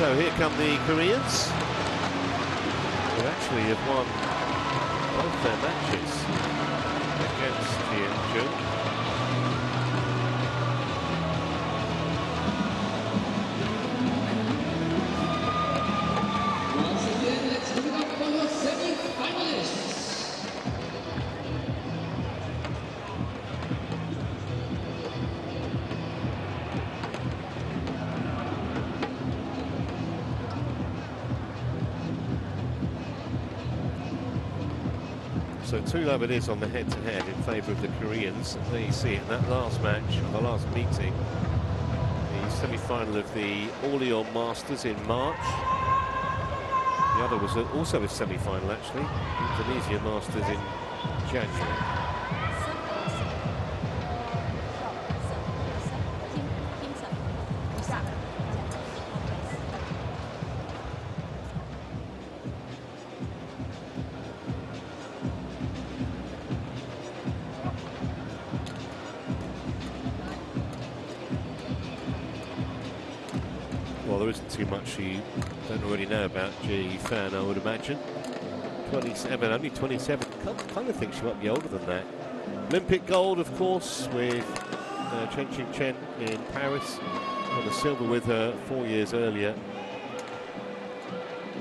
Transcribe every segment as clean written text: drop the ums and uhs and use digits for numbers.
So here come the Koreans, who actually have won both their matches against Zhang. Once again, let's give it up for your semi-finalists. So 2-love it is on the head-to-head in favour of the Koreans. And there you see it in that last match, the last meeting, the semi-final of the Orléans Masters in March. The other was also a semi-final, actually, Indonesia Masters in January. Well, there isn't too much you don't already know about Ji Fan, I would imagine. 27, only 27. Kind of think she might be older than that. Olympic gold, of course, with Chen in Paris. Won the silver with her 4 years earlier.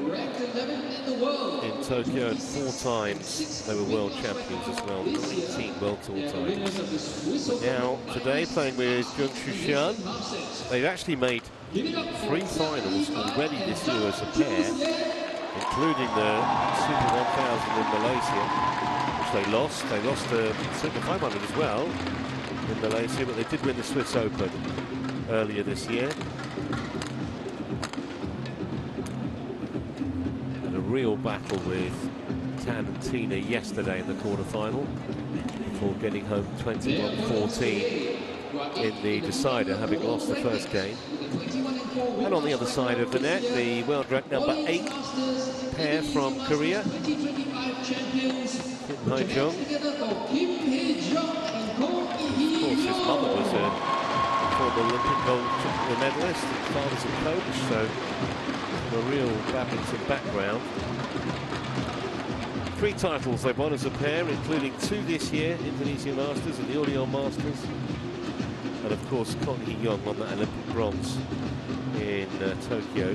Ranked 11th in the world. In Tokyo, and 4 times they were world champions as well. 19 World Tour titles. Now, today playing with Zhang. They've actually made 3 finals already this year as a pair, including the Super 1000 in Malaysia, which they lost. They lost the Super 500 as well in Malaysia, but they did win the Swiss Open earlier this year. And a real battle with Tan and Tina yesterday in the quarter-final before getting home 21-14 in the decider, having lost the first game. And on the other side of the net, the world-ranked number 8 pair from Korea, Kim Hae-jung. Of course, his mother was a former Olympic gold medalist, his father's a coach, so a real badminton background. 3 titles they've won as a pair, including 2 this year, Indonesia Masters and the Orléans Masters. And of course, Kon Hee-young won that Olympic bronze in Tokyo,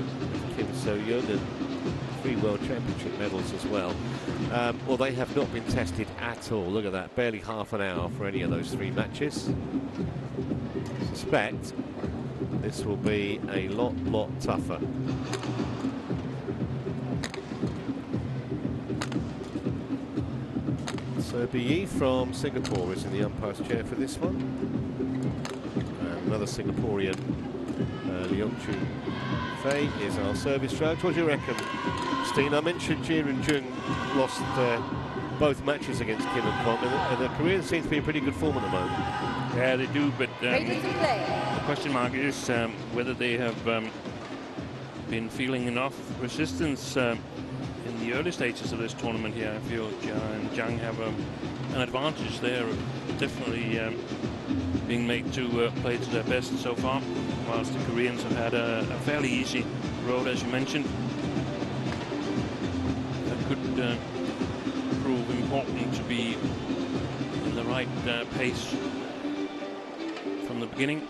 Kim So-yeon, and 3 World Championship medals as well. Well, they have not been tested at all. Look at that, barely half an hour for any of those 3 matches. I suspect this will be a lot tougher. So Bi from Singapore is in the umpire's chair for this one. And another Singaporean, Leong Chu Fei, is our service judge. What do you reckon, Steen? I mentioned Ji and Zhang lost both matches against Kim and Kon, and the Koreans seem to be in pretty good form at the moment. Yeah, they do, but Ready to play. the question mark is whether they have been feeling enough resistance in the early stages of this tournament here. I feel Jia and Zhang have an advantage there, definitely being made to play to their best so far, whilst the Koreans have had a fairly easy road, as you mentioned. That could prove important to be in the right pace from the beginning.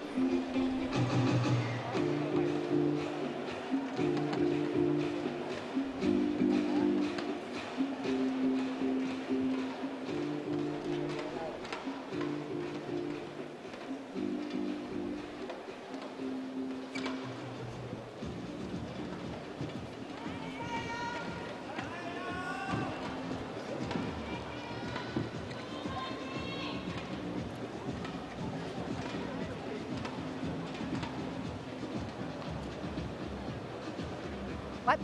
What?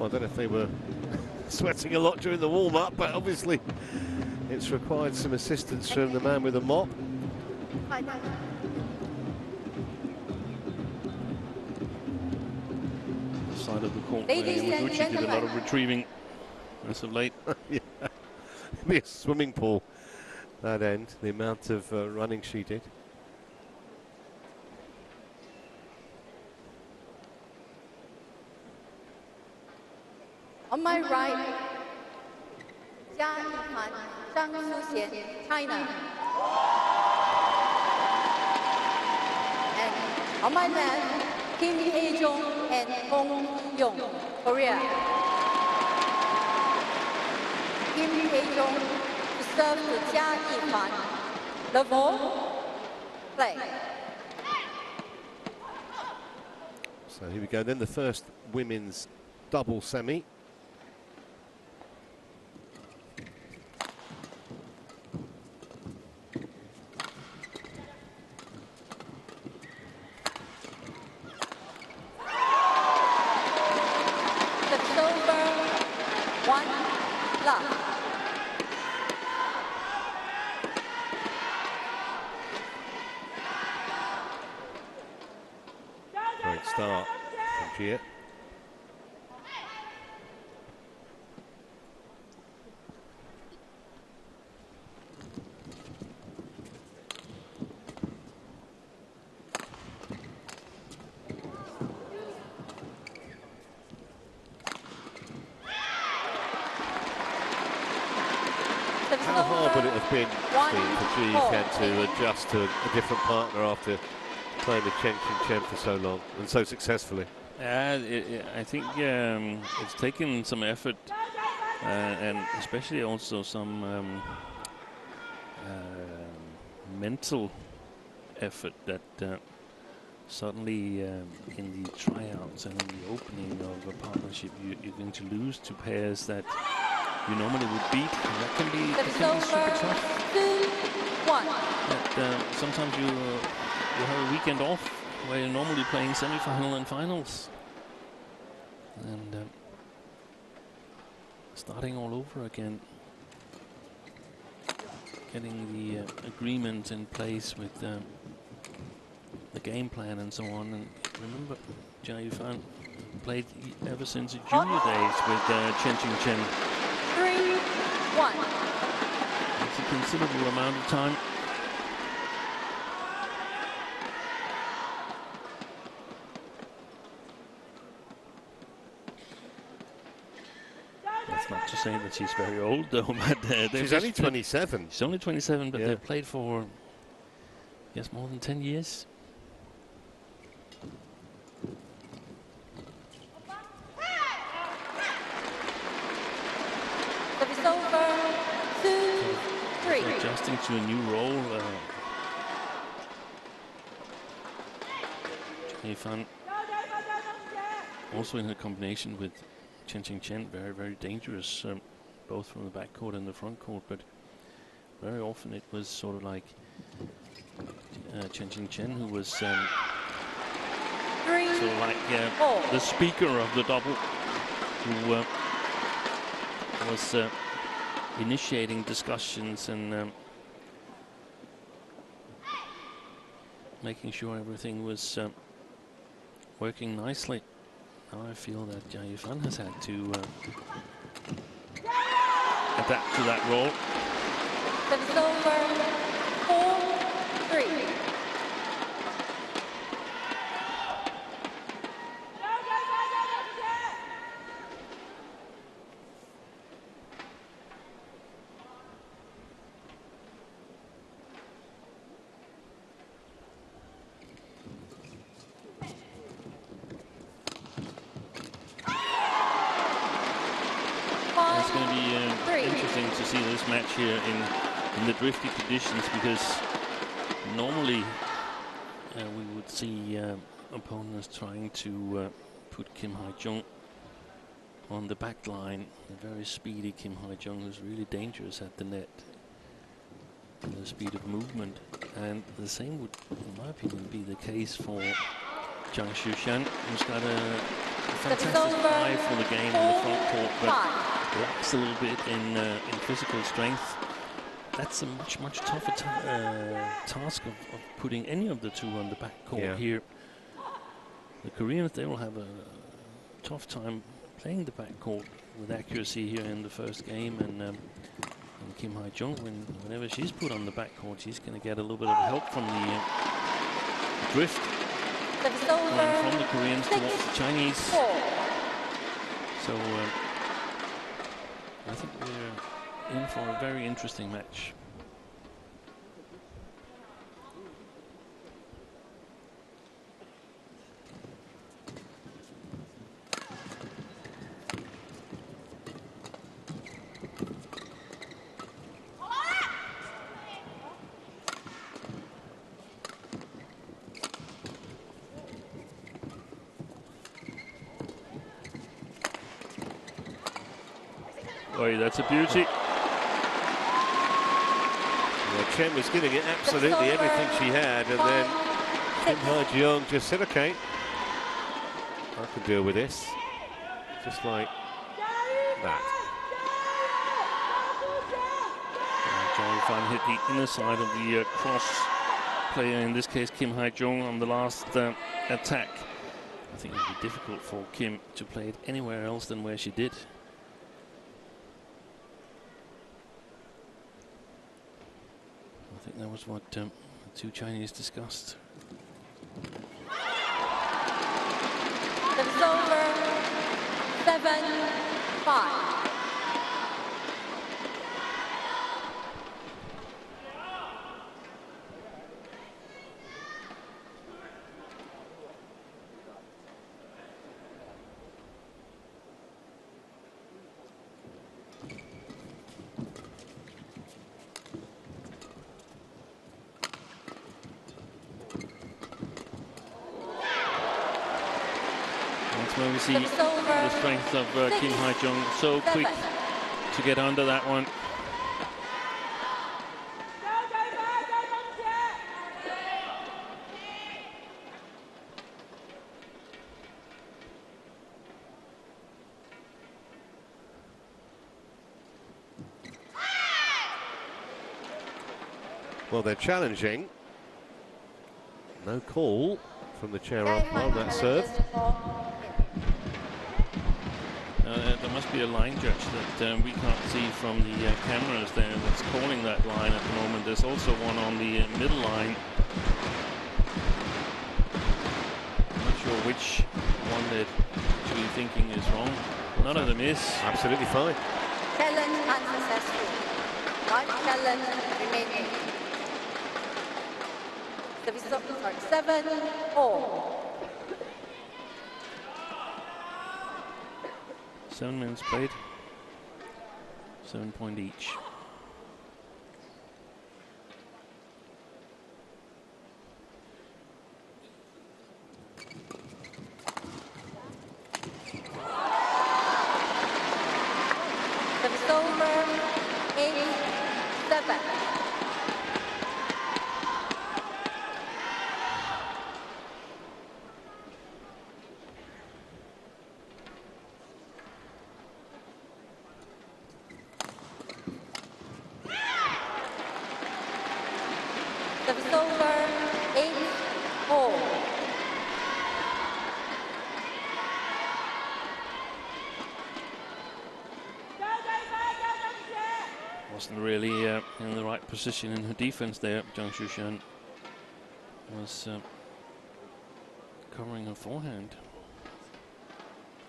Well, I don't know if they were sweating a lot during the warm-up, but obviously it's required some assistance from the man with the mop. Side of the court where Yamaguchi did a lot of retrieving as of late. Yeah. It'd be a swimming pool, that end, the amount of running she did. On my right, Zhang, China. And on my left, Kim Hye-jung and Hong Yong, Korea. Kim Hye-jung to serve to Jia Yifan. Level, play. So here we go, then the first women's double semi. Great start from Gia. How hard would it have been, Steve, for Ji Yukan to adjust to a different partner after playing with Chen for so long and so successfully? I think it's taken some effort and especially also some mental effort that suddenly in the tryouts and in the opening of a partnership you're going to lose to pairs that you normally would beat, and that can be super tough. But, sometimes you have a weekend off where you're normally playing semi-final and finals, and starting all over again, getting the agreement in place with the game plan and so on. And remember, Jia Yifan played ever since his junior days with Chen. 3-1. It's a considerable amount of time. That's not to say that she's very old, though. But she's only 27. She's only 27, but they've played for, I guess, more than 10 years. Adjusting to a new role. Yifan also in a combination with Chen, very, very dangerous, both from the back court and the front court. But very often it was sort of like Chen, who was sort of like the speaker of the double, who was initiating discussions and making sure everything was working nicely. Now I feel that Jia Yifan has had to adapt to that role. It's over 4-3. Match here in the drifty conditions, because normally we would see opponents trying to put Kim Hye-jung on the back line. A very speedy Kim Hye-jung who's really dangerous at the net, the speed of movement, and the same would, in my opinion, be the case for Zhang Shushan, who's got a fantastic eye for the game on the front court, but lacks a little bit in physical strength. That's a much tougher task of putting any of the two on the back court here. The Koreans, they will have a tough time playing the back court with accuracy here in the first game, and Kim Hae-jung, whenever she's put on the back court, she's going to get a little bit of help from the drift from the Koreans towards the Chinese. So I think we're in for a very interesting match. Boy, that's a beauty. Yeah, Chen was giving it absolutely everything she had, and then Kim Ha-jung just said, okay, I can deal with this. Just like that. Zhang Fan hit the inner side of the cross player, in this case Kim Ha-jung, on the last attack. I think it would be difficult for Kim to play it anywhere else than where she did. I think that was what the two Chinese discussed. It's over. 7-5. Where we see the strength of Kim Ha-jung, so quick to get under that one. Well, they're challenging. No call from the chair umpire on that serve. There must be a line judge that we can't see from the cameras there that's calling that line at the moment. There's also one on the middle line. I'm not sure which one they're actually thinking is wrong. None of them is. Absolutely fine. Challenge unsuccessful. One challenge remaining. 7-4. 7 minutes played, 7 point each. It's over. 8-7. It's over. 8-4. Wasn't really in the right position in her defense there. Zhang Shushan was covering her forehand.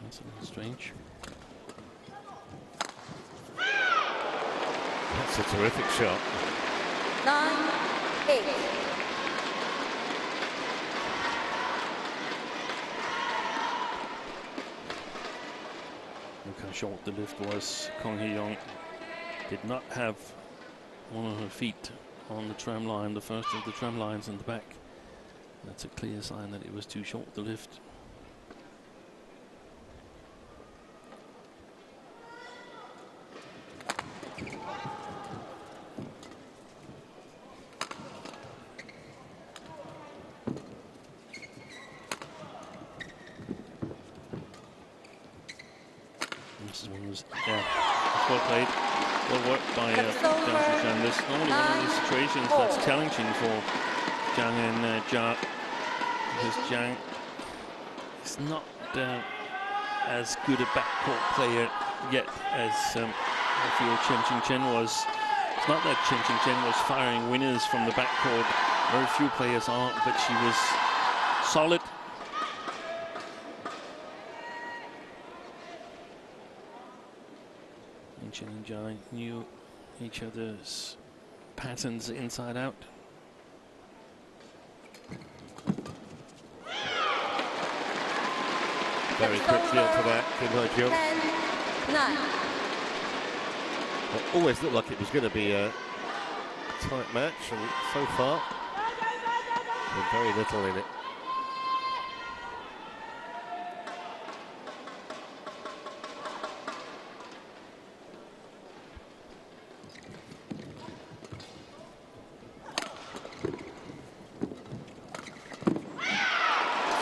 That's a little strange. That's a terrific shot. 9-8. Look how short the lift was. Kong Hee-young did not have one of her feet on the tram line, the first of the tram lines in the back. That's a clear sign that it was too short to lift. This one was, yeah, well played. Well worked by Zhang. This is normally one of these situations that's challenging for Zhang and Jia, because Zhang is not as good a backcourt player yet as I feel Chen was. It's not that Chen was firing winners from the backcourt. Very few players are, but she was solid. And Chen and Zhang knew each other's patterns inside out. Very quickly onto that, Kim Hye-jung. It always looked like it was going to be a tight match, and so far, there's very little in it.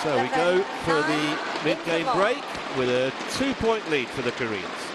So we go for the mid-game break with a 2-point lead for the Koreans.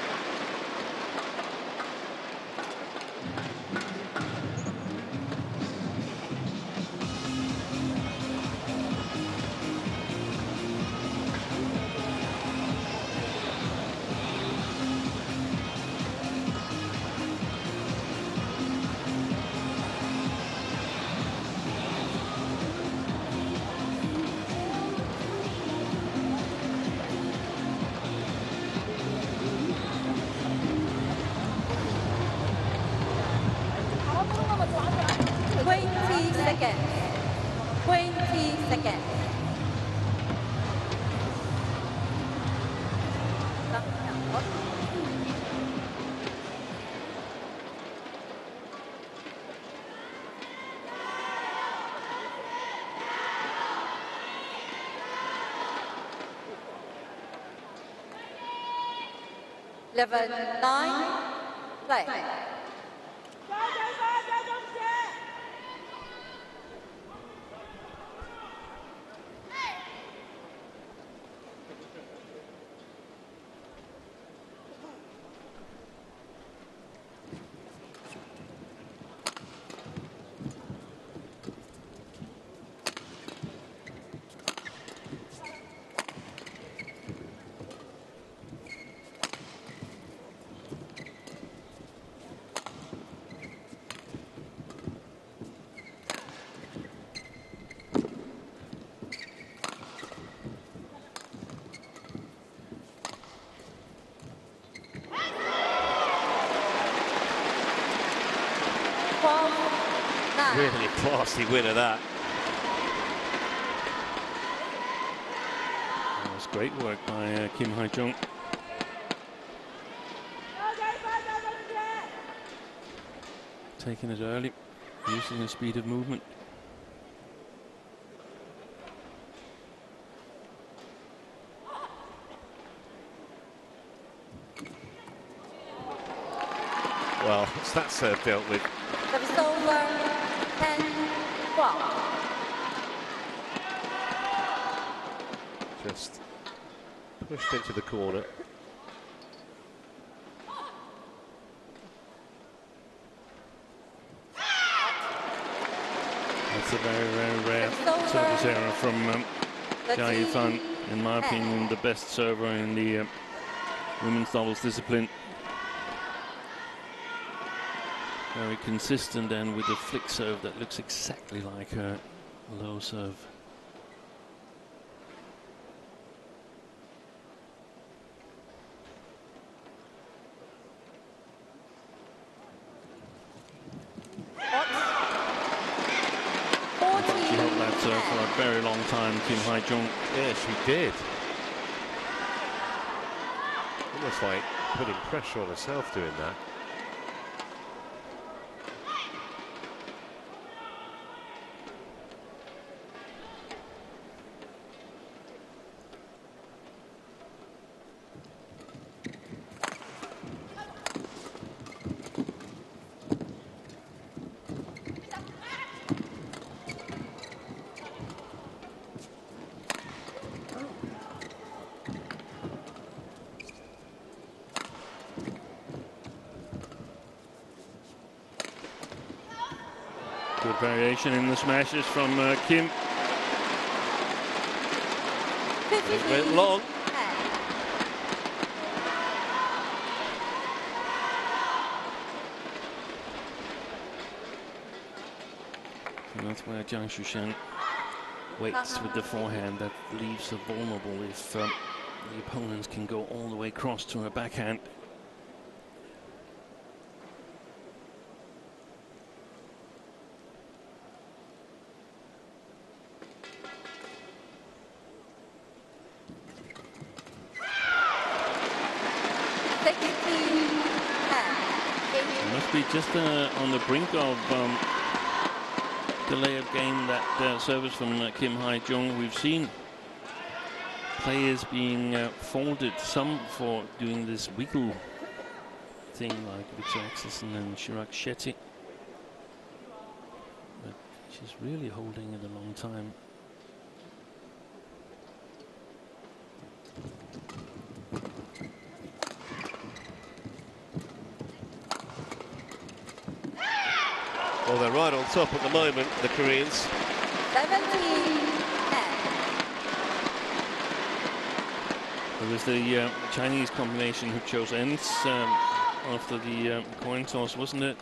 Level 9, play. Really classy winner, that. That was great work by Kim Hye-jung. Taking it early, using the speed of movement. Well, that serve dealt with. Service over, 10-12. Just pushed into the corner. That's a very, very rare service error from Jia Yifan. In my opinion, the best server in the women's doubles discipline. Very consistent, and with a flick serve that looks exactly like her low serve. She held that serve for a very long time, Kim Hye-jung. Yeah, she did. Almost like putting pressure on herself doing that. Good variation in the smashes from Kim. It went long. And that's where Zhang Shushan waits with the forehand. That leaves her vulnerable if the opponents can go all the way across to her backhand. Must be just on the brink of delay of game, that service from Kim Hae-jung. We've seen players being faulted, some for doing this wiggle thing like Victor Axelsen and Chirag Shetty. But she's really holding it a long time. Well, they're right on top at the moment, the Koreans. 17-10. It was the Chinese combination who chose ends after the coin toss, wasn't it?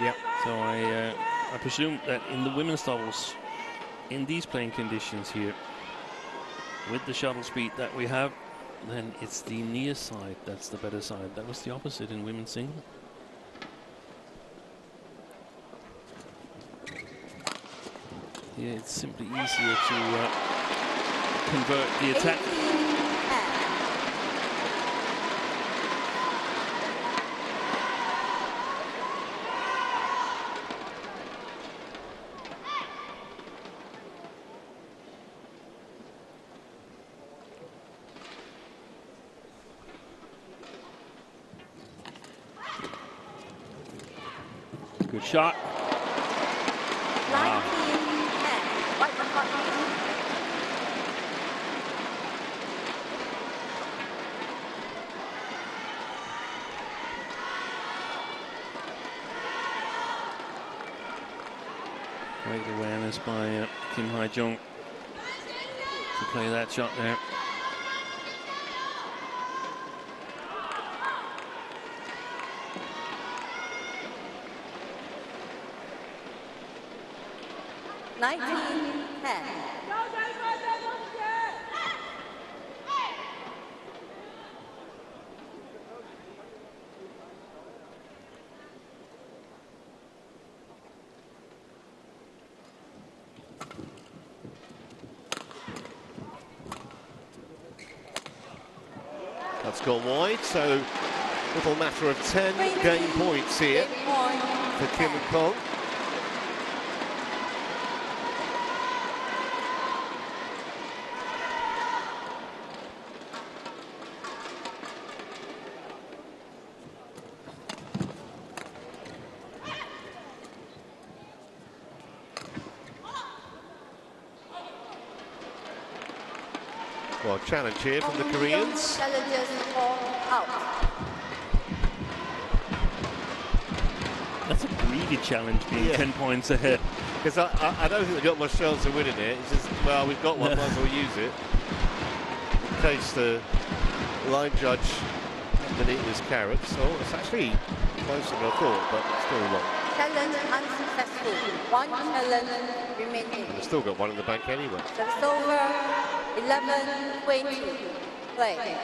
Yeah. So I presume that in the women's doubles, in these playing conditions here, with the shuttle speed that we have, then it's the near side that's the better side. That was the opposite in women's single. Yeah, it's simply easier to convert the attack. Good shot. Wow. Great awareness by Kim Hae-jung to play that shot there. That's gone wide, so little matter of 10 game points here for Kim and Kong. Well, challenge here from the Koreans. Challenges all out. That's a greedy challenge, being 10 points ahead. Because I don't think they've got much chance of winning it. It's just, well, we've got one, might as well use it. In case the line judge didn't eat his carrots. Oh, it's actually closer than I thought, but still long. Challenge unsuccessful. One challenge remaining. They've still got one in the bank anyway. Service over. 11-20. Play.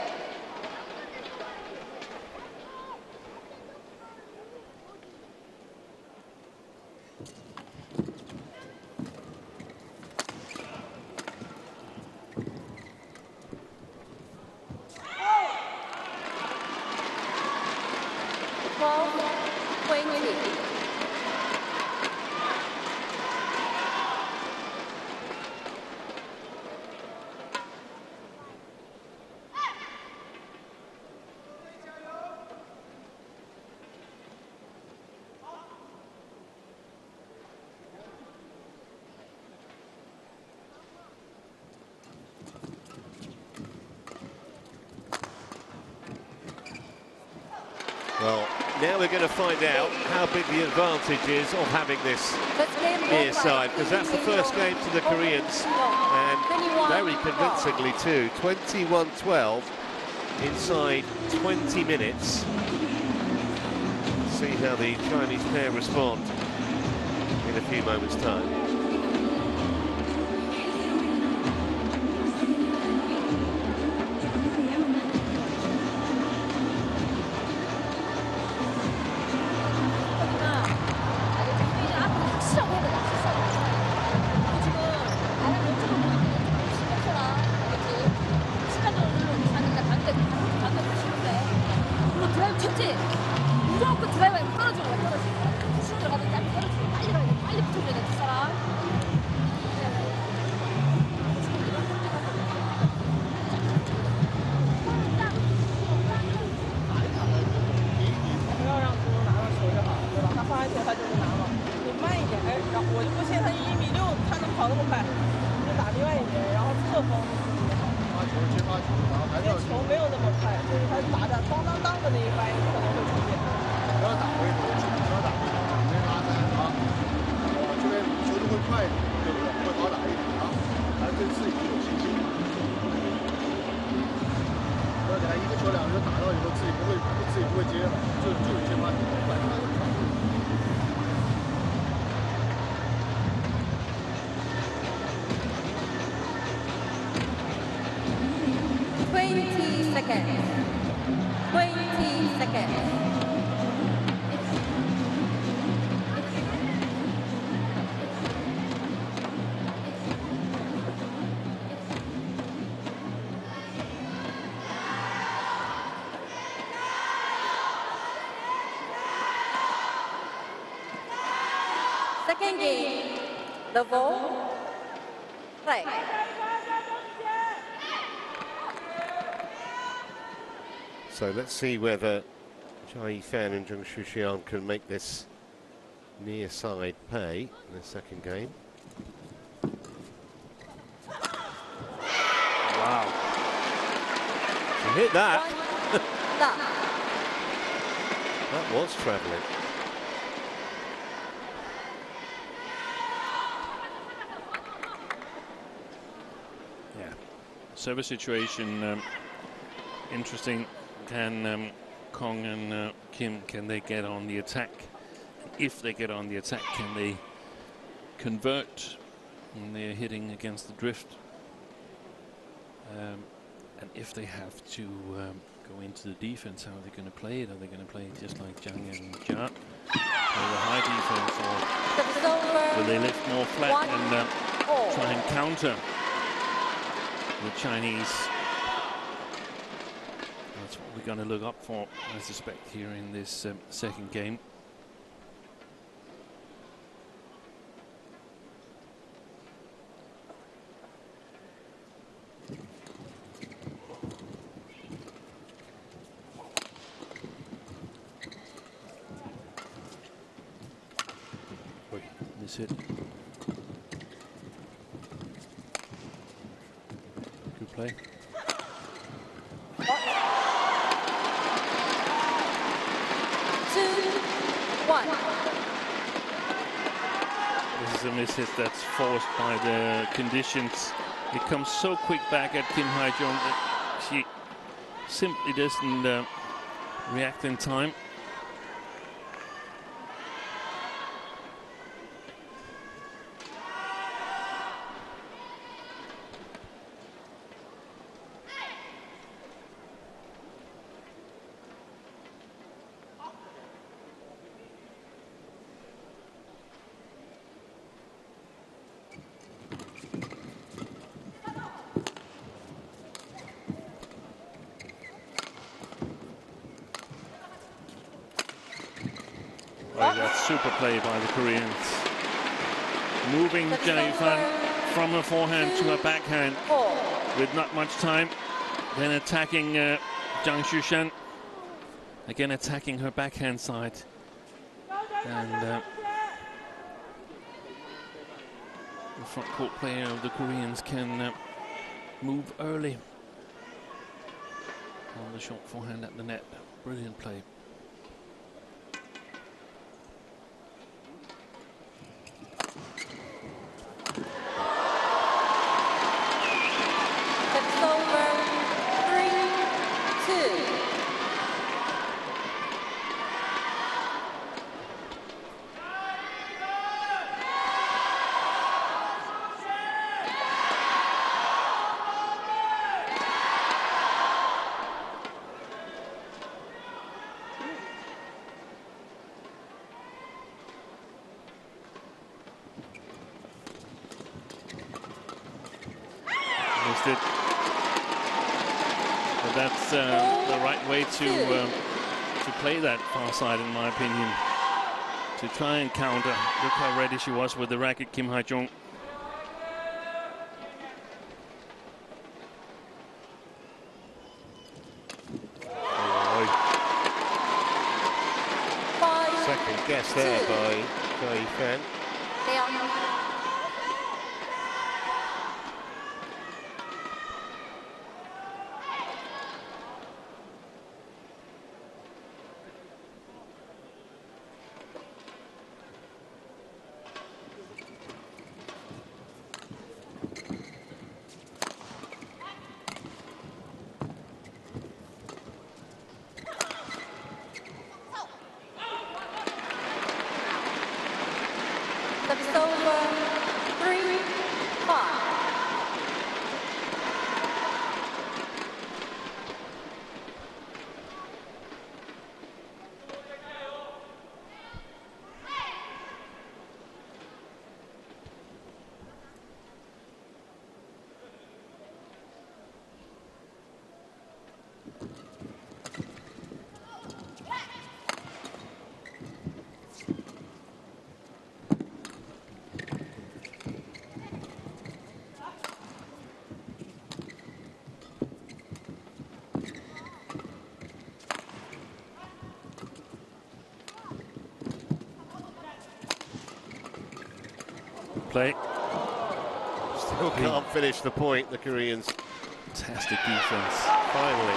Well, Now we're going to find out how big the advantage is of having this near side, because that's the first game to the Koreans, and very convincingly too. 21-12 inside 20 minutes. See how the Chinese pair respond in a few moments' time. Second game, the ball, play. So let's see whether Jia Yifan and Zhang Shuxian can make this near side pay in the second game. Wow. She hit that. That was travelling. Service situation interesting. Can Kong and Kim, can they get on the attack? If they get on the attack, can they convert when they're hitting against the drift? And if they have to go into the defense, how are they going to play it? Are they going to play it just like Zhang and Jia? Play the high defense, or will they lift more flat and try and counter the Chinese? That's what we're going to look up for, I suspect, here in this second game. Miss hit. Good play. This is a miss hit that's forced by the conditions. It comes so quick back at Kim Hae-jung that she simply doesn't react in time. That's super play by the Koreans. Moving Jia Yifan from her forehand to her backhand with not much time. Then attacking Zhang Shuxian. Again attacking her backhand side. And the front court player of the Koreans can move early on the short forehand at the net. Brilliant play. it. But that's the right way to play that far side, in my opinion. To try and counter. Look how ready she was with the racket, Kim Hae-jung. Second guess there by KFF. Play. Still can't finish the point, the Koreans. Fantastic defense. Finally.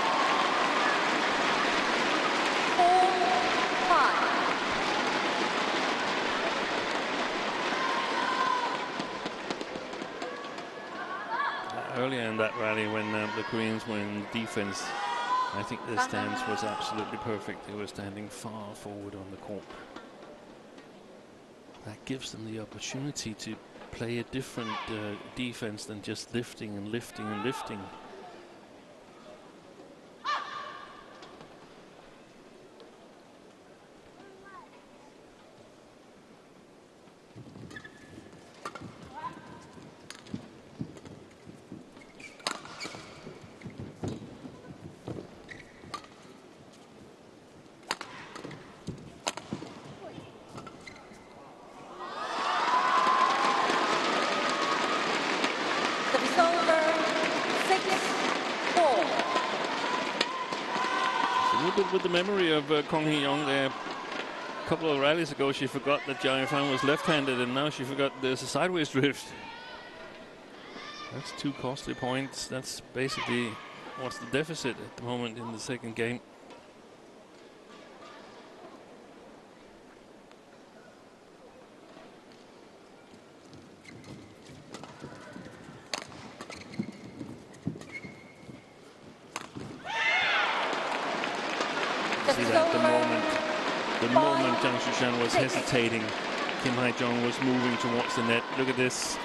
4-5. Earlier in that rally, when the Koreans were in defense, I think their stance was absolutely perfect. They were standing far forward on the court. That gives them the opportunity to play a different defense than just lifting and lifting and lifting. With the memory of Kong Hee-young there. A couple of rallies ago, she forgot that Zhang Fan was left-handed, and now she forgot there's a sideways drift. That's 2 costly points. That's basically what's the deficit at the moment in the second game. See that the moment Zhang Shushan was hesitating, Kim Hae-jung was moving towards the net. Look at this.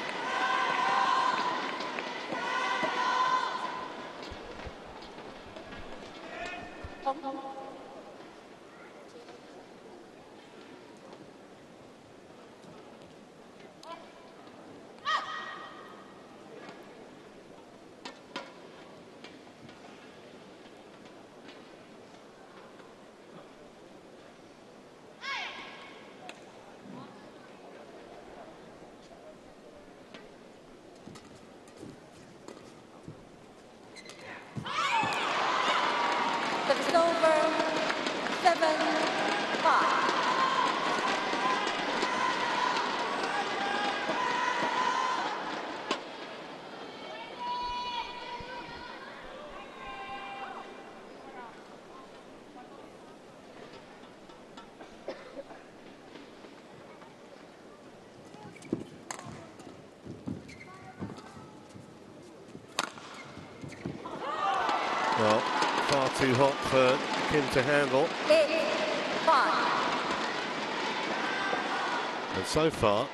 Well, far too hot for Kim to handle. 8-5. And so far,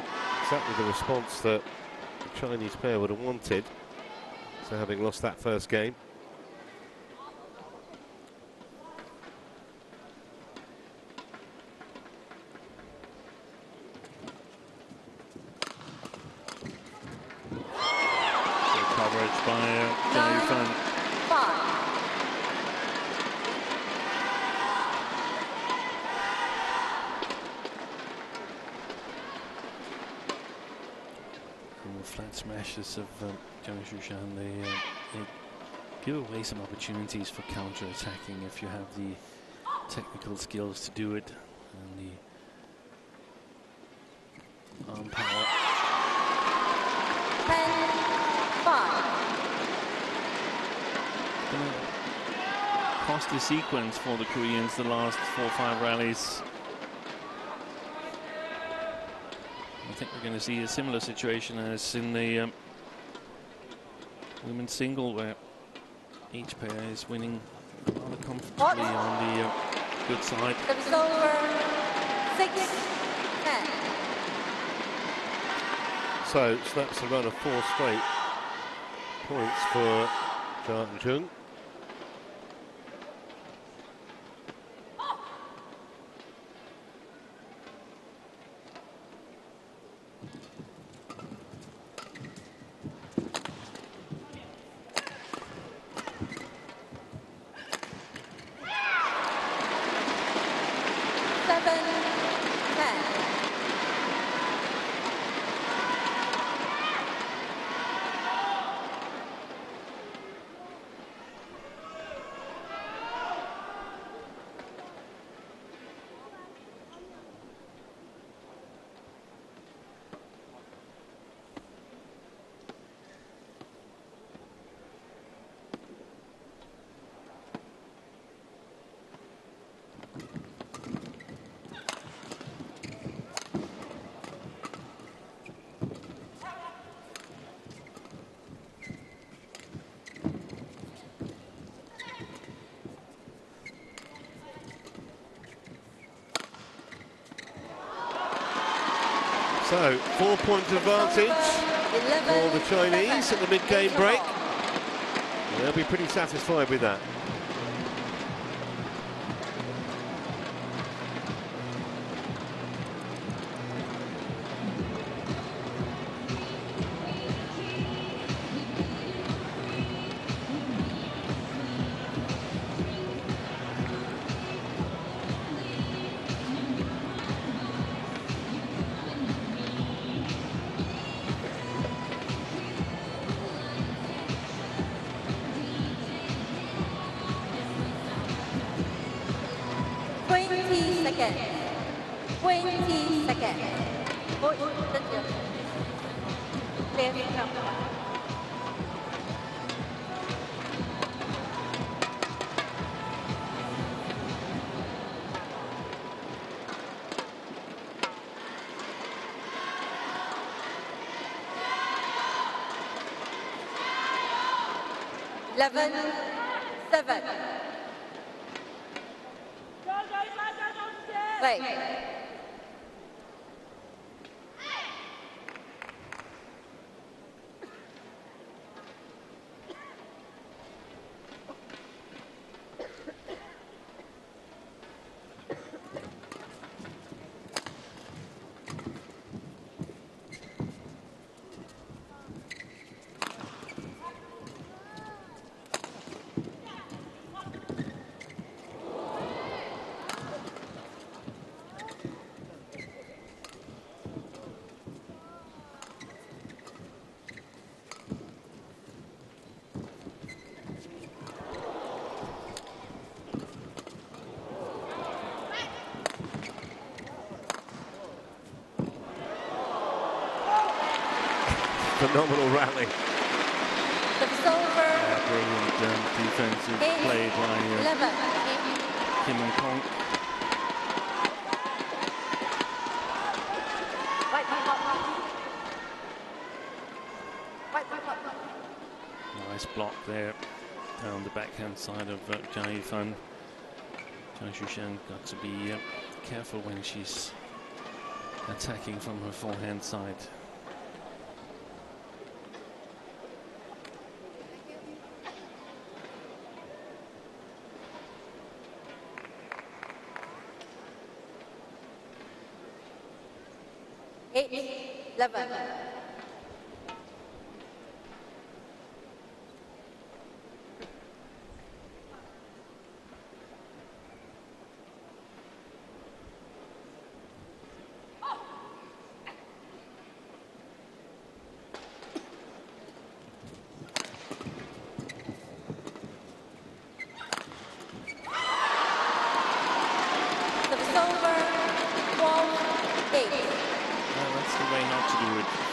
exactly the response that the Chinese pair would have wanted. So having lost that first game. Good coverage by side smashes of Zhang Shushan, they give away some opportunities for counter-attacking if you have the technical skills to do it and the arm power. 10-5. Gonna cost the sequence for the Koreans the last 4 or 5 rallies. I think we're going to see a similar situation as in the women's single, where each pair is winning rather comfortably on the good side. Service over. 6-10. So that's a run of 4 straight points for Zhang. 7-10. So 4-point advantage for the Chinese at the mid-game break. They'll be pretty satisfied with that. Wait. Phenomenal rally. Brilliant defensive play by Kim and Kong. Nice block there down the backhand side of Jai Fan. Zhang Shushan got to be careful when she's attacking from her forehand side.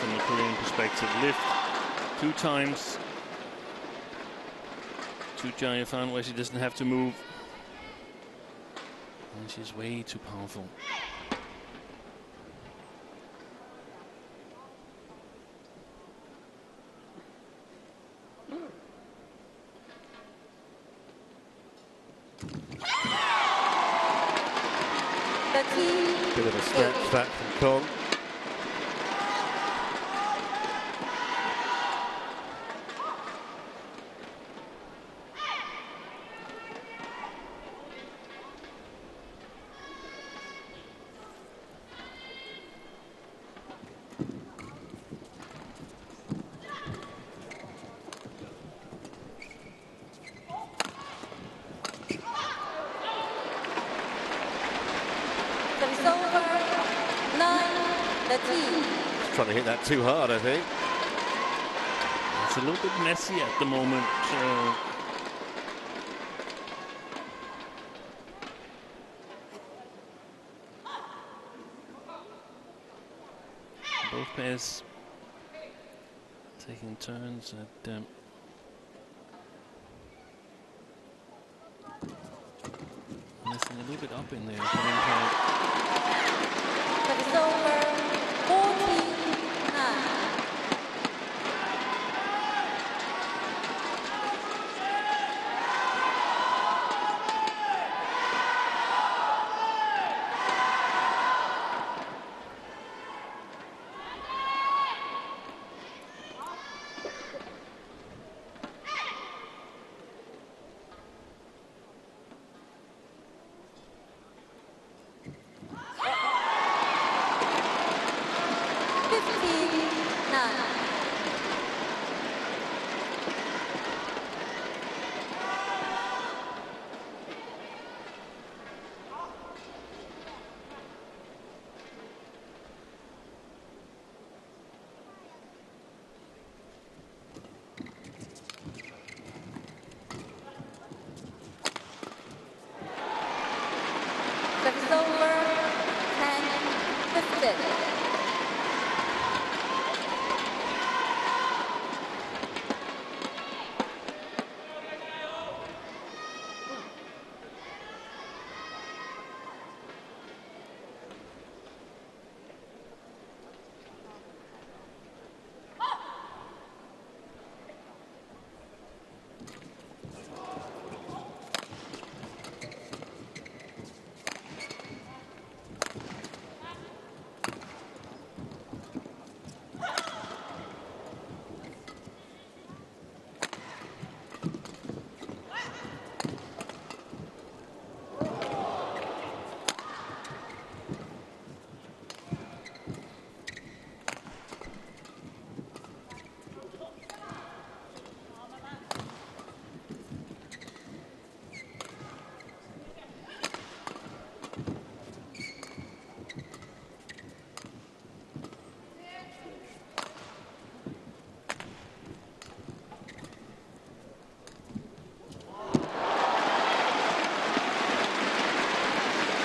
from the Korean perspective. Lift 2 times to Jia Fan, where she doesn't have to move. And she's way too powerful. Bit of a snatch that from Kong. Trying to hit that too hard, I think. It's a little bit messy at the moment. Both pairs taking turns at messing a little bit up in there. It's over 14-9. Service over 10-15.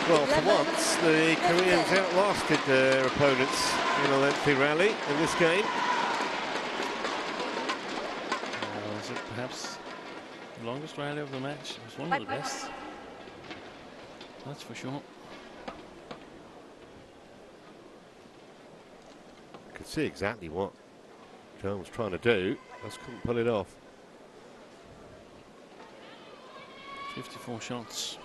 Well, for once, the Koreans outlasted their opponents in a lengthy rally in this game. Was it perhaps the longest rally of the match? It was one of the best. That's for sure. I could see exactly what Zhang was trying to do, just couldn't pull it off. 54 shots.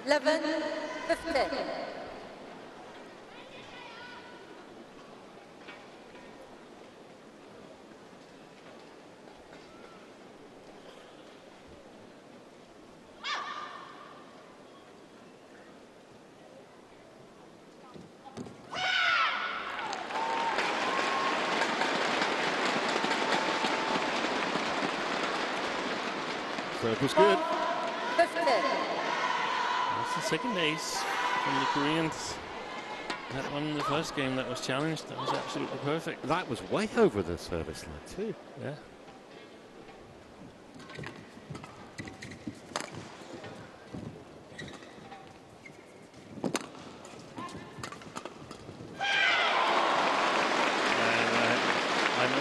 Eleven, 15. So it was good. 15. That's the second ace from the Koreans. That one in the first game that was challenged, that was absolutely perfect. That was way over the service line too. Yeah.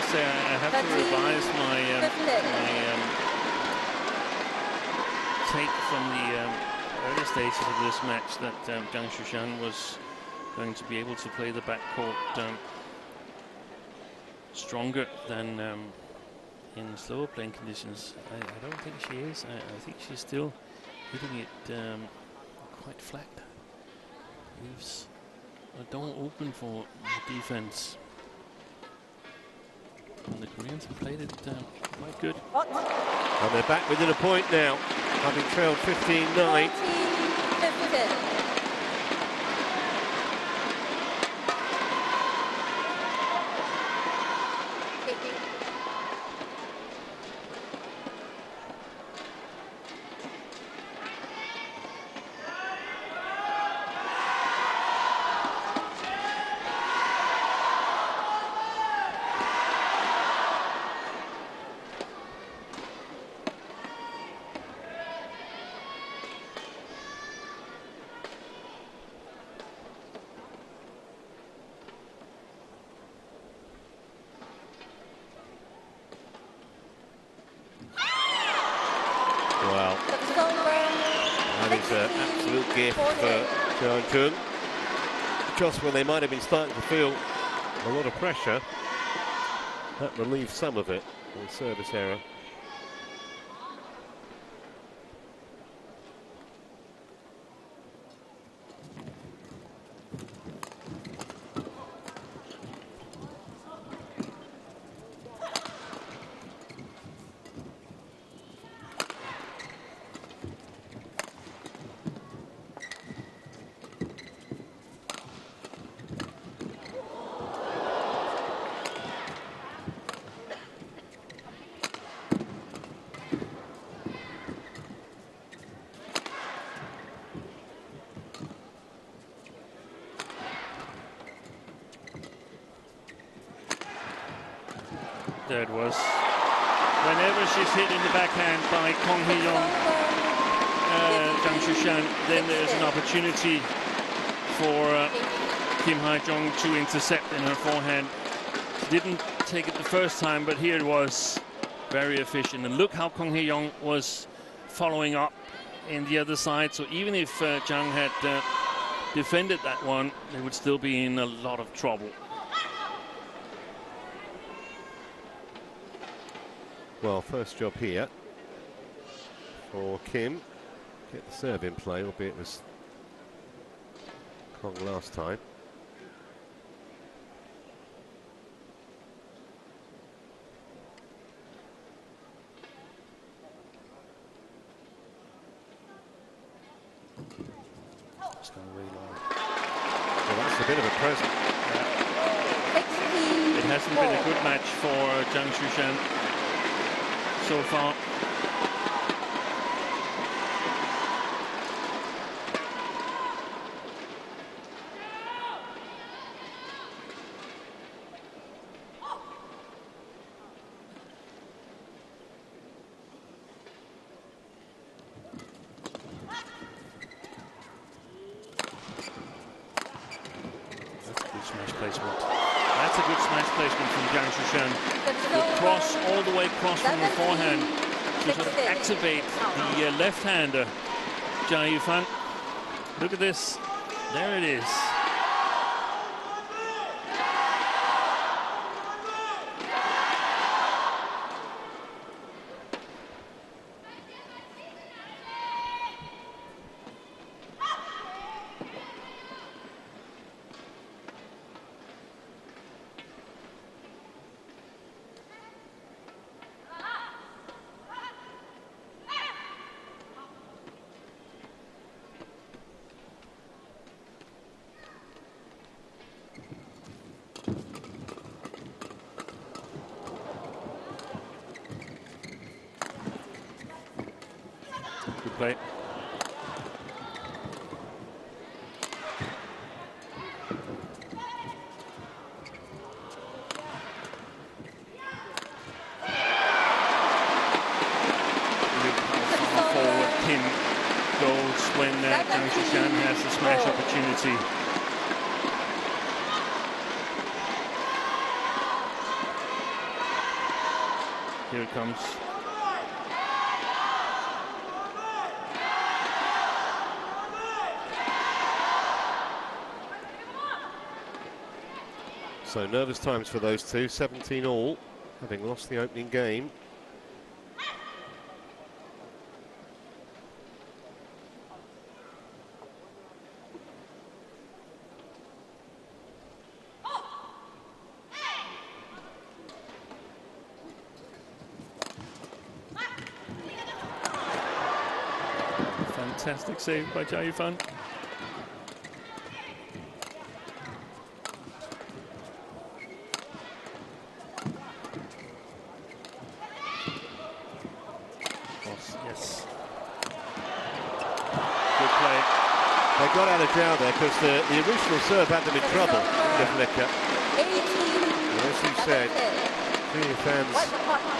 say I have to revise my take from the early stages of this match that Zhang was going to be able to play the backcourt stronger than in slower playing conditions. I don't think she is. I think she's still hitting it quite flat. Leaves a door open for the defense. And the Koreans have played it quite good. And they're back within a point now, having trailed 15-9. Well, that is an absolute gift for Zhang. Just when they might have been starting to feel a lot of pressure, that relieves some of it with service error. There it was. Whenever she's hit in the backhand by Kong Hee-young, Zhang Shushan, then there's an opportunity for Kim Ha-jung to intercept in her forehand. She didn't take it the first time, but here it was very efficient. And look how Kong Hee-young was following up in the other side. So even if Zhang had defended that one, they would still be in a lot of trouble. Well, first job here for Kim. Get the serve in play, albeit it was Kong last time. It's going really long. Well, that's a bit of a present. It hasn't been a good match for Zhang Shushan so far. That's a good smash placement. That's a good smash placement from Zhang Shushan. The cross, all the way across from the forehand to sort of activate the left-hander, Jia Yifan. Look at this. There it is. Play. Forward Kim goes when Zhang Shushan has the smash opportunity. Here it comes. So nervous times for those two, 17 all, having lost the opening game. Fantastic save by Jia Yifan. Yes. Good play. They got out of jail there because the original serve had them in trouble, the flicker. And as you said, Jia Yifan's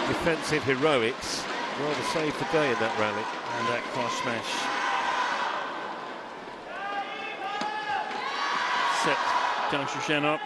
defensive heroics rather saved the day in that rally. And that cross smash. Set Zhang CHN up.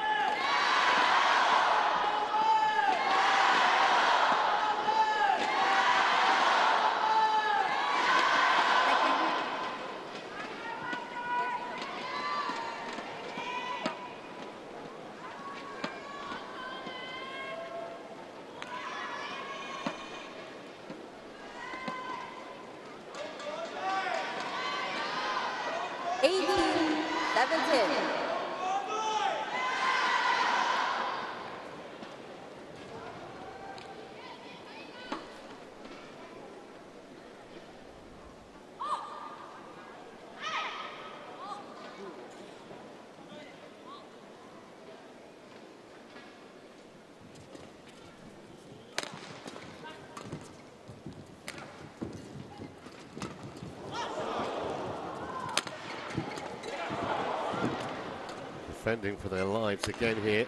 Defending for their lives again here,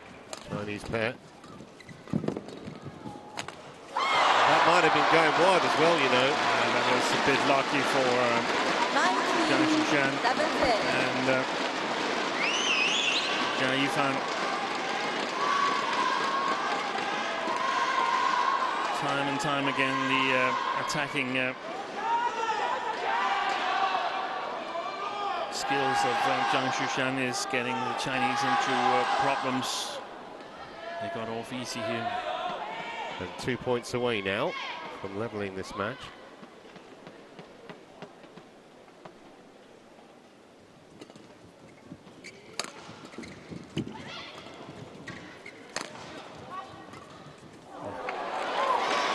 Chinese pair. That might have been going wide as well, you know. And that was a bit lucky for Zhang CHN. And Jia Yifan time and time again the attacking skills of Zhang CHN is getting the Chinese into problems. They got off easy here. And 2 points away now from leveling this match.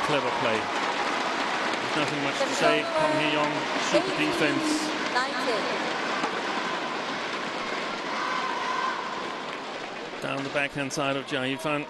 Clever play. There's nothing much to say. Kong Hee-yong, super defense. 19. Down the backhand side of Jia Yifan.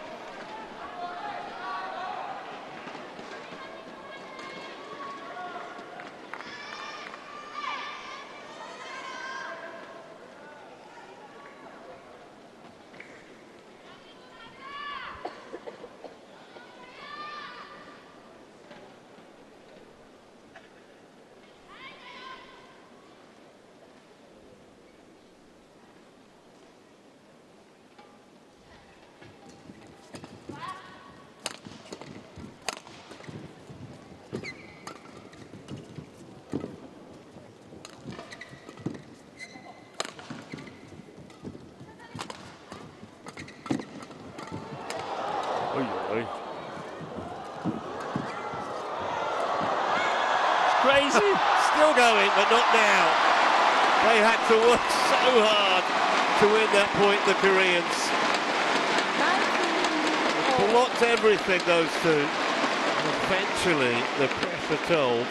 Crazy, still going, but not now. They had to work so hard to win that point, the Koreans. They blocked everything, those two. And eventually, the pressure told,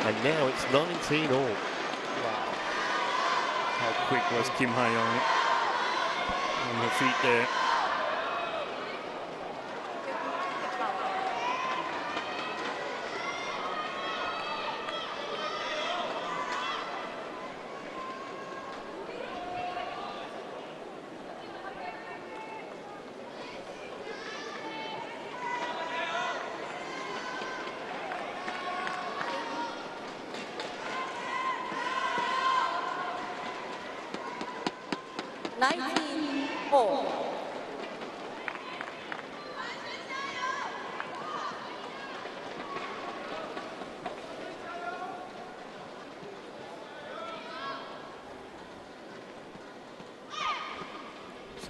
and now it's 19 all. Wow. How quick was Kim Ha-young on her feet there.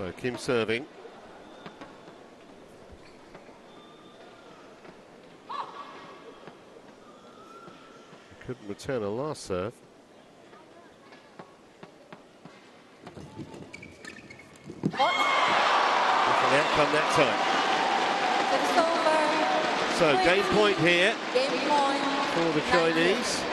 So Kim serving. Couldn't return a last serve. Different outcome that time. So game point here for the Chinese.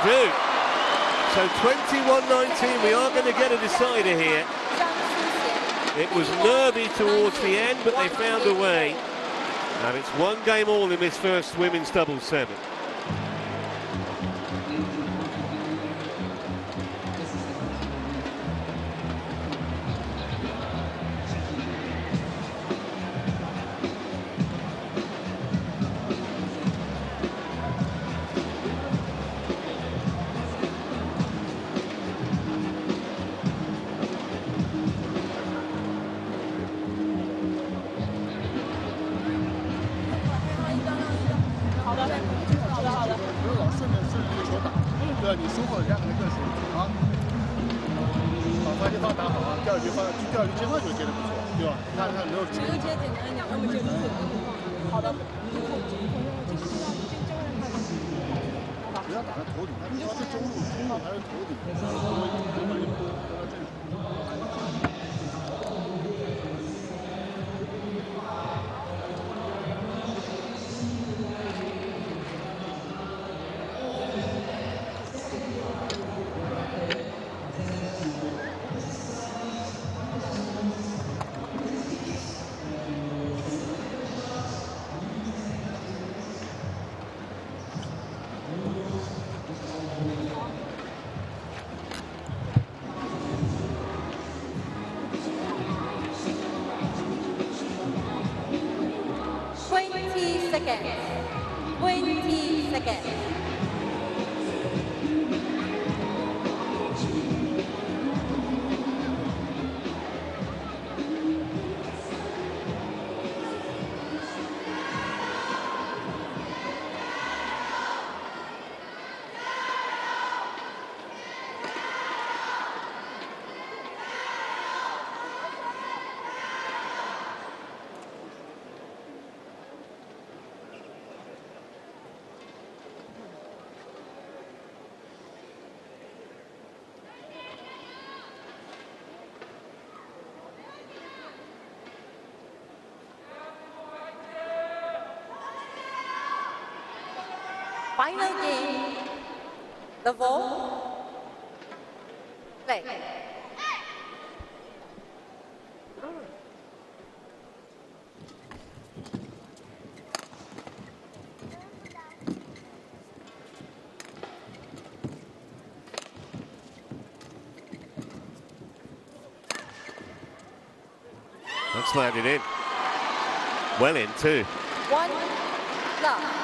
Do. So 21-19, we are going to get a decider here. It was nervy towards the end, but they found a way. And it's 1 game all in this first women's doubles semi. Final game, the ball, play. That's landed in. Well in too. 1 love.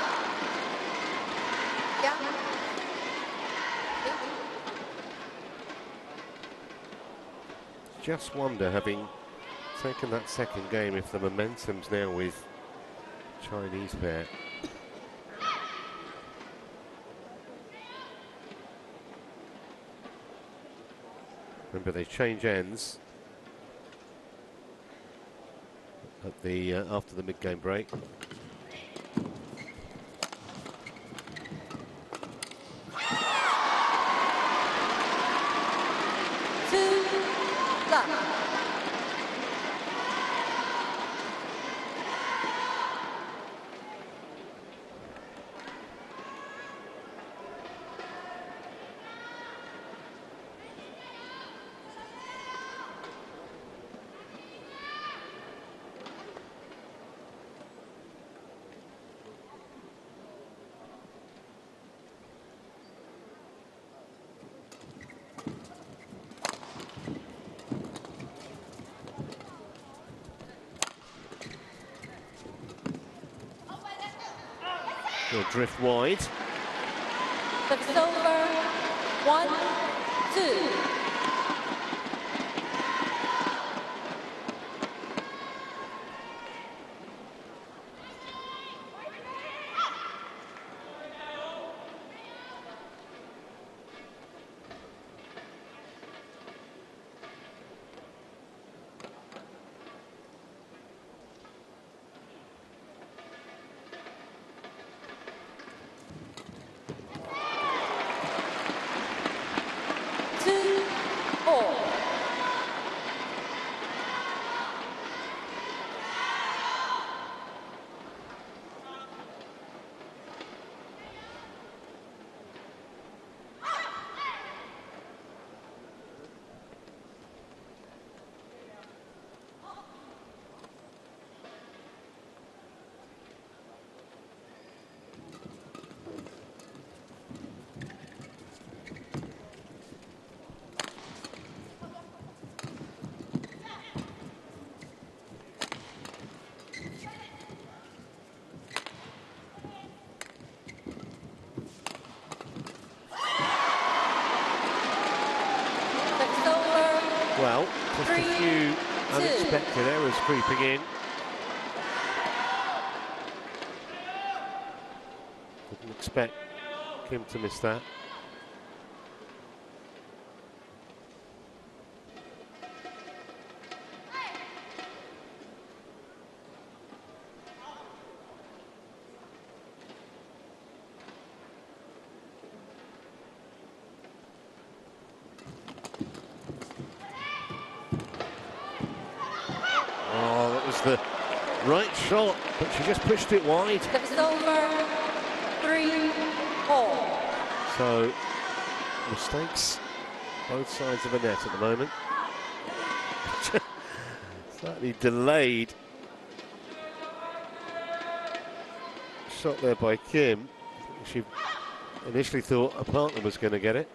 Just wonder, having taken that second game, if the momentum's now with Chinese pair. Remember, they change ends at the after the mid-game break. He'll drift wide. Service over. 1-2. Well, just a few unexpected errors creeping in. Didn't expect Kim to miss that. The right shot, but she just pushed it wide. It's over. 3-4. So mistakes both sides of the net at the moment. Slightly delayed shot there by Kim. She initially thought a partner was going to get it.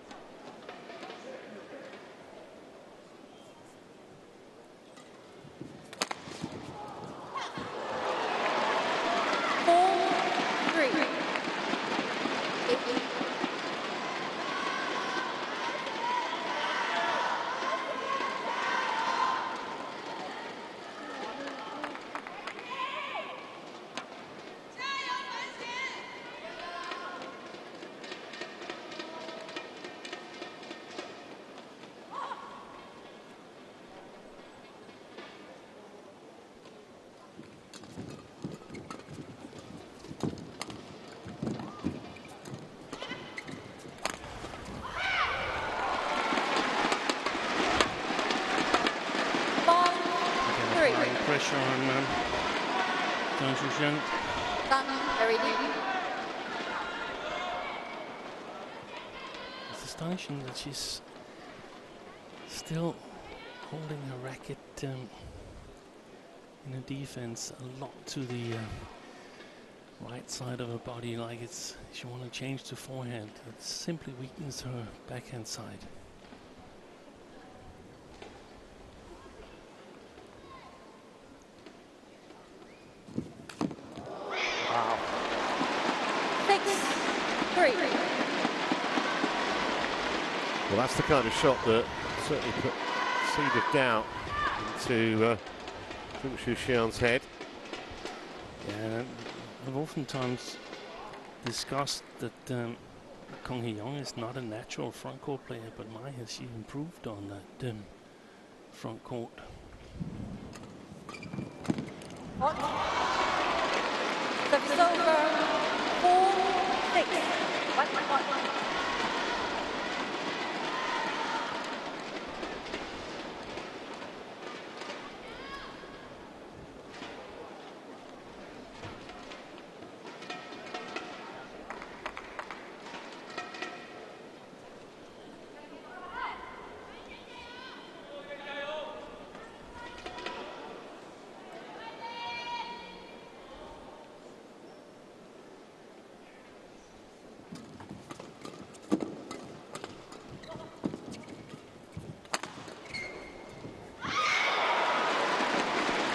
Pressure on Zhang. Very deep. It's astonishing that she's still holding her racket in a defense a lot to the right side of her body, like she want to change to forehand. It simply weakens her backhand side. Well, that's the kind of shot that certainly put a seed of doubt into Zhang Xian's head. Yeah, I've oftentimes discussed that Kong Hee-young is not a natural front court player, but my, has she improved on that front court. Service over. 4-6. 1-1.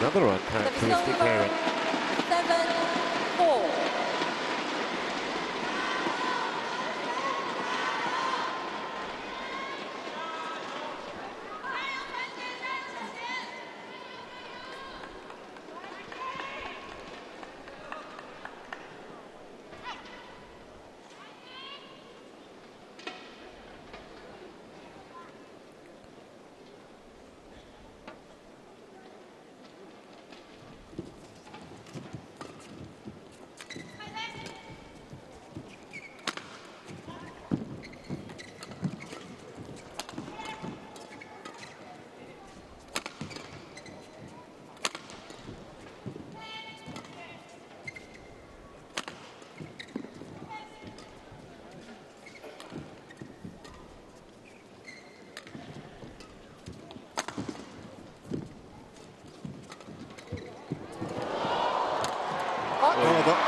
Another uncharacteristic error. 7-4.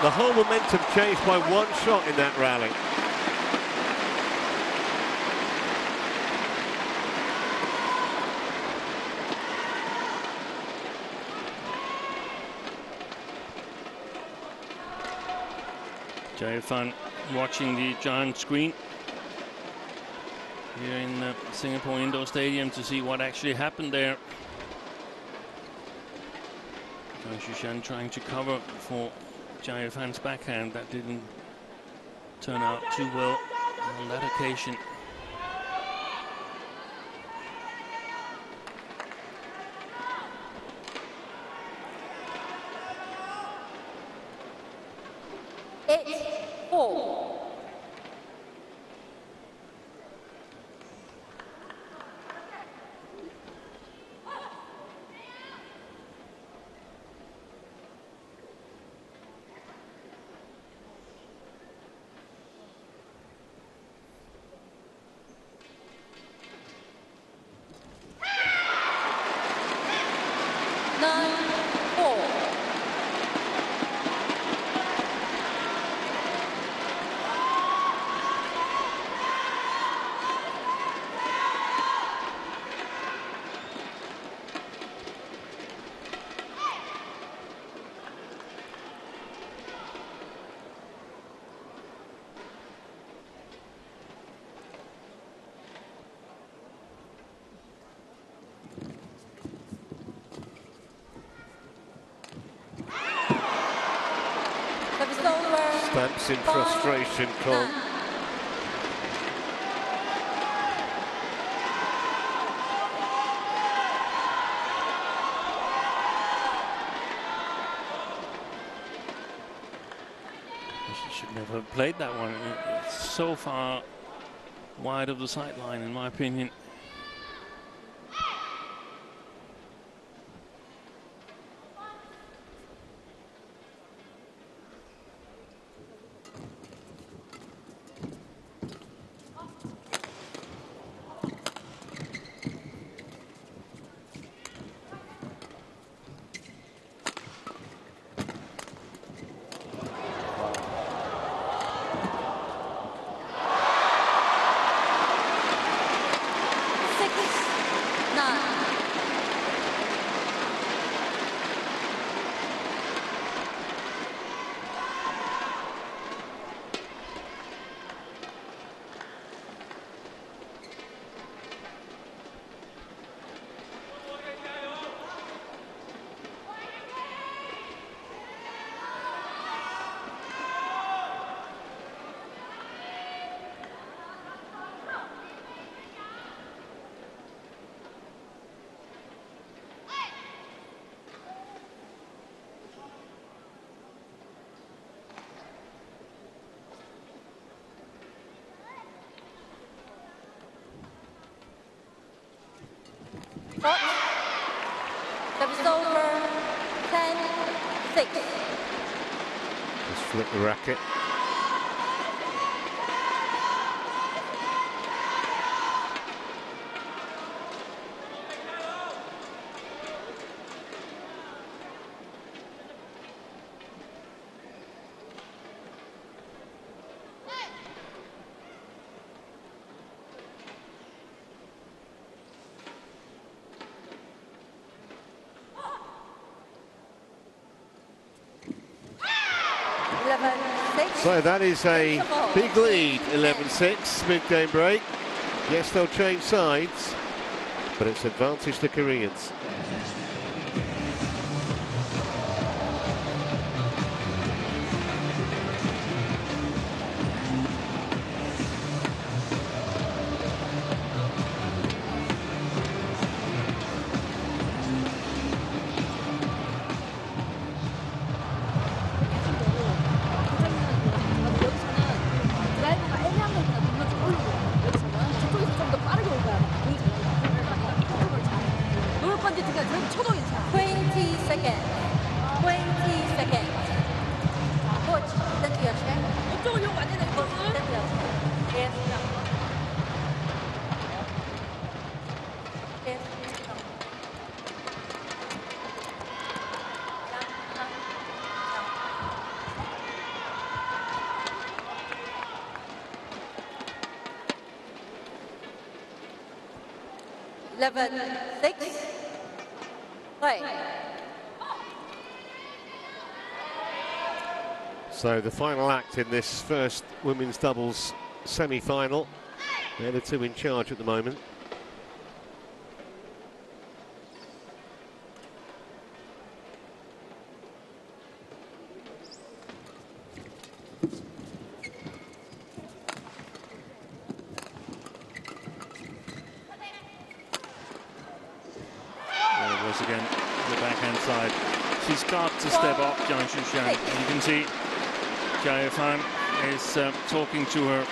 The whole momentum changed by one shot in that rally. Very fun watching the giant screen here in the Singapore Indoor Stadium to see what actually happened there. Zhang trying to cover for Jia Fan's backhand. That didn't turn out too well on that occasion. Stamps in frustration, Kong. She should never have played that one. It's so far wide of the sideline, in my opinion. Service over, 10-6. Just flip the racket. So that is a big lead, 11-6, mid-game break. Yes, they'll change sides, but it's advantage to Koreans. 11-6. Play. So the final act in this first women's doubles semi-final. They're the two in charge at the moment. Again, the backhand side. She's got to step up, Zhang. You can see KFF is talking to her.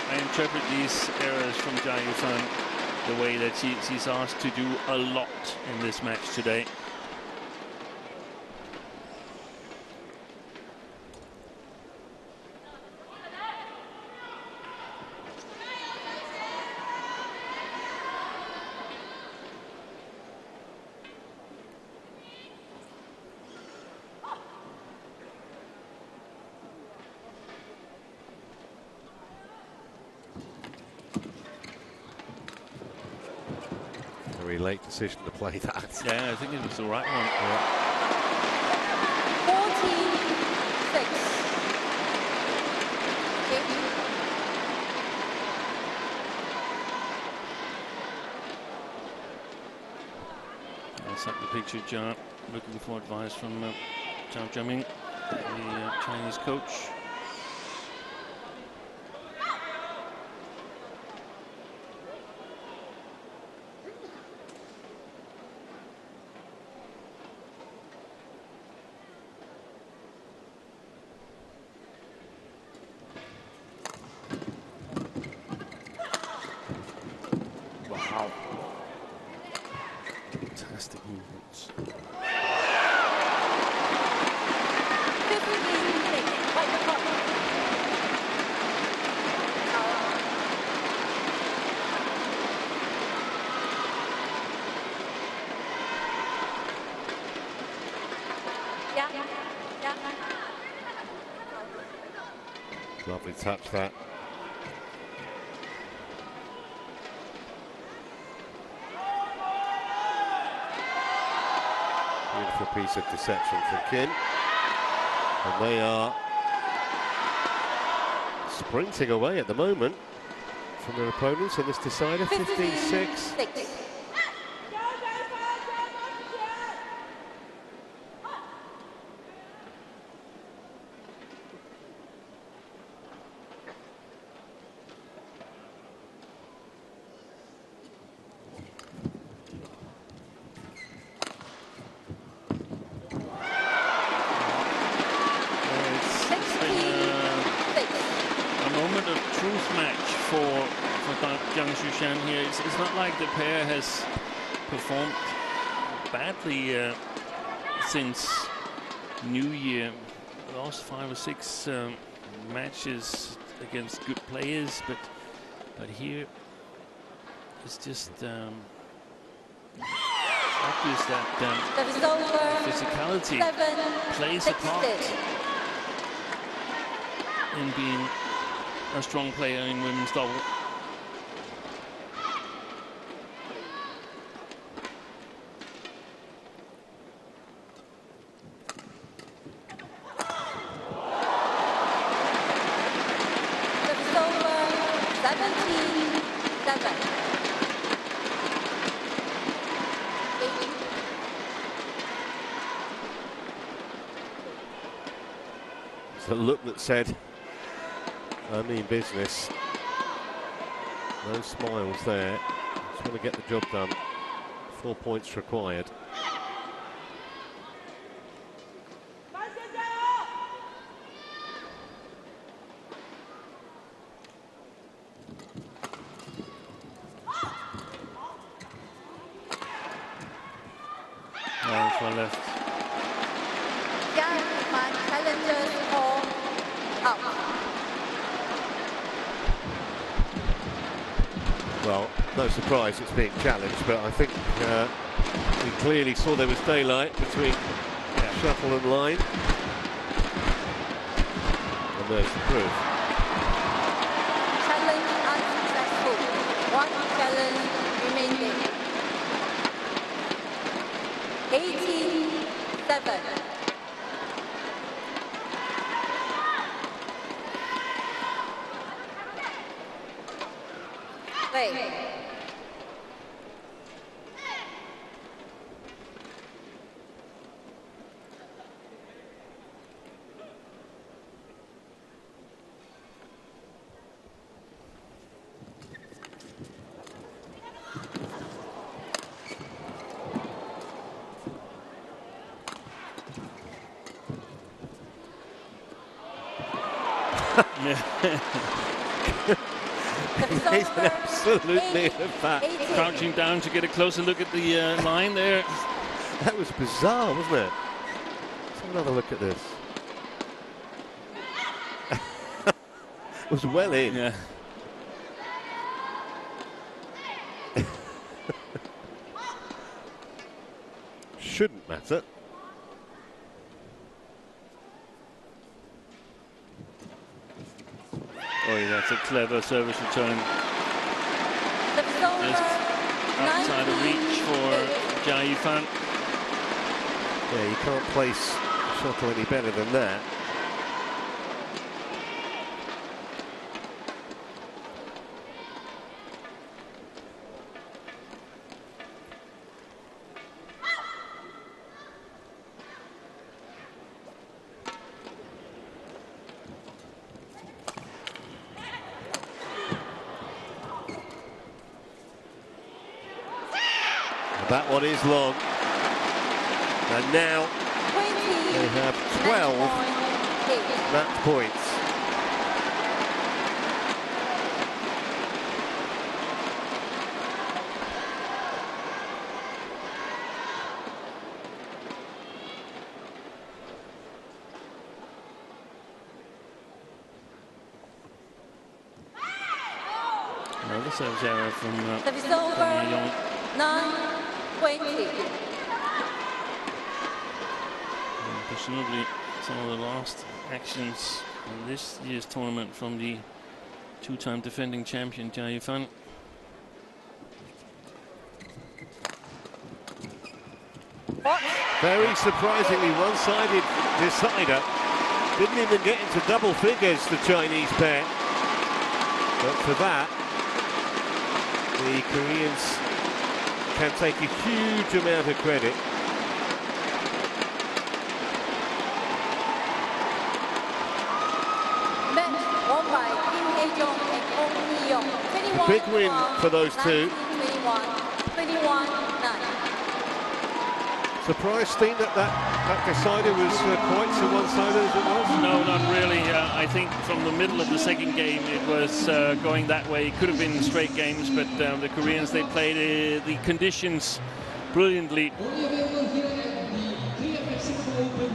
I interpret these errors from KFF the way that she's asked to do a lot in this match today. Very late decision to play that. Yeah, I think it was the right one. 14-6. That's like the picture, Zhang, looking for advice from Zhang Jiaming, the Chinese coach. Wow. Fantastic movements. Lovely touch that. Beautiful piece of deception from Kim. And they are sprinting away at the moment from their opponents in this decider, 15-6. Here. It's not like the pair has performed badly since New Year. Lost 5 or 6 matches against good players, but here it's just obvious that physicality plays a part in being a strong player in women's double. The look that said, I mean business. No smiles there. Just want to get the job done. 4 points required. For left. Zhang, my challenger score out. Well, no surprise it's being challenged, but I think we clearly saw there was daylight between shuttle and line. And there's the proof. Challenge unsuccessful. One challenge remaining. 18-7. Play. He's absolutely fat. Crouching down to get a closer look at the line there. That was bizarre, wasn't it? Let's have another look at this. It was well in. Yeah. Shouldn't matter. Oh, yeah, that's a clever service return. Just outside of reach for Jia Yifan. Yeah, you can't place a shuttle any better than that. That one is long. And now they have 12 match points. Another service error from Young. 9-20. Presumably some of the last actions in this year's tournament from the two-time defending champion Jia Yifan. Very surprisingly one-sided decider. Didn't even get into double figures, the Chinese pair. But for that, the Koreans can take a huge amount of credit. A big win for those two. 21-9. Surprised, Steen, that decider was quite so one-sided as it was? No, not really. I think from the middle of the second game it was going that way. It could have been straight games, but the Koreans, they played the conditions brilliantly.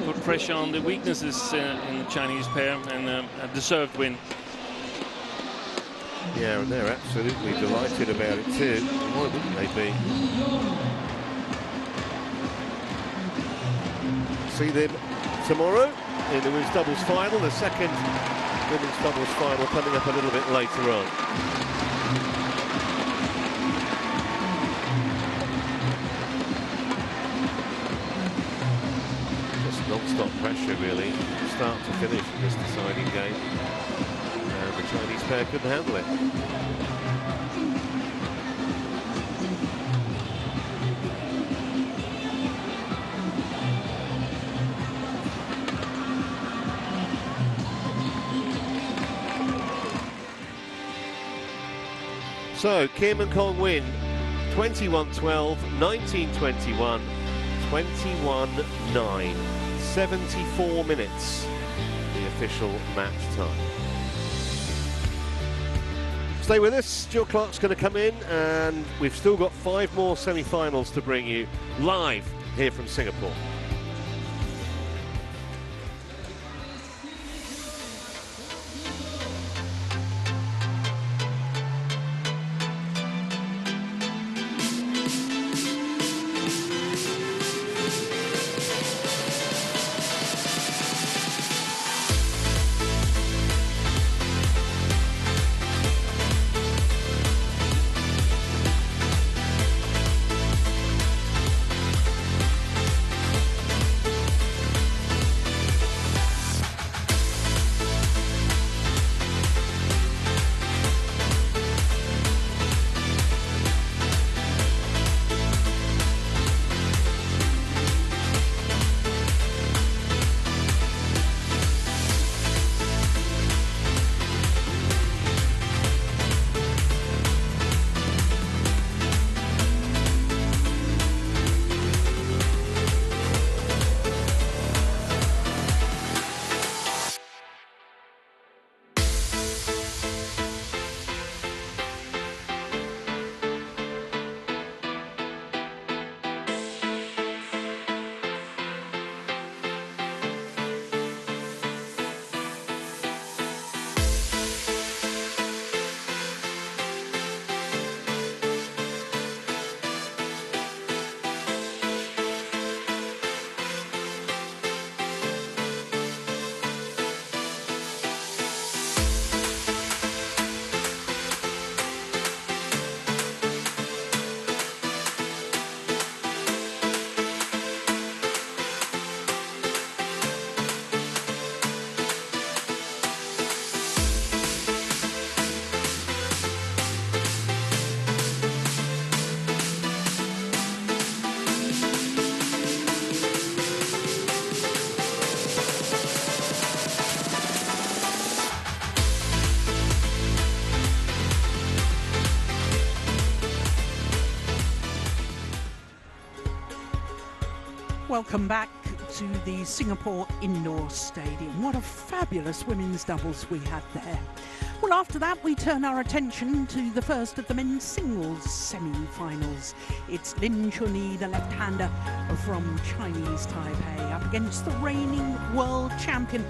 Put pressure on the weaknesses in the Chinese pair, and a deserved win. Yeah, and they're absolutely delighted about it too. Why wouldn't they be? See them tomorrow in the women's doubles final, the second women's doubles final coming up a little bit later on. Just non-stop pressure really, start to finish in this deciding game. And the Chinese pair couldn't handle it. So, Kim and Kong win 21-12, 19-21, 21-9. 74 minutes, the official match time. Stay with us, Jill Clark's going to come in, and we've still got 5 more semi-finals to bring you live here from Singapore. Welcome back to the Singapore Indoor Stadium. What a fabulous women's doubles we had there. Well, after that, we turn our attention to the first of the men's singles semi-finals. It's Lin Chunyi, the left-hander from Chinese Taipei, up against the reigning world champion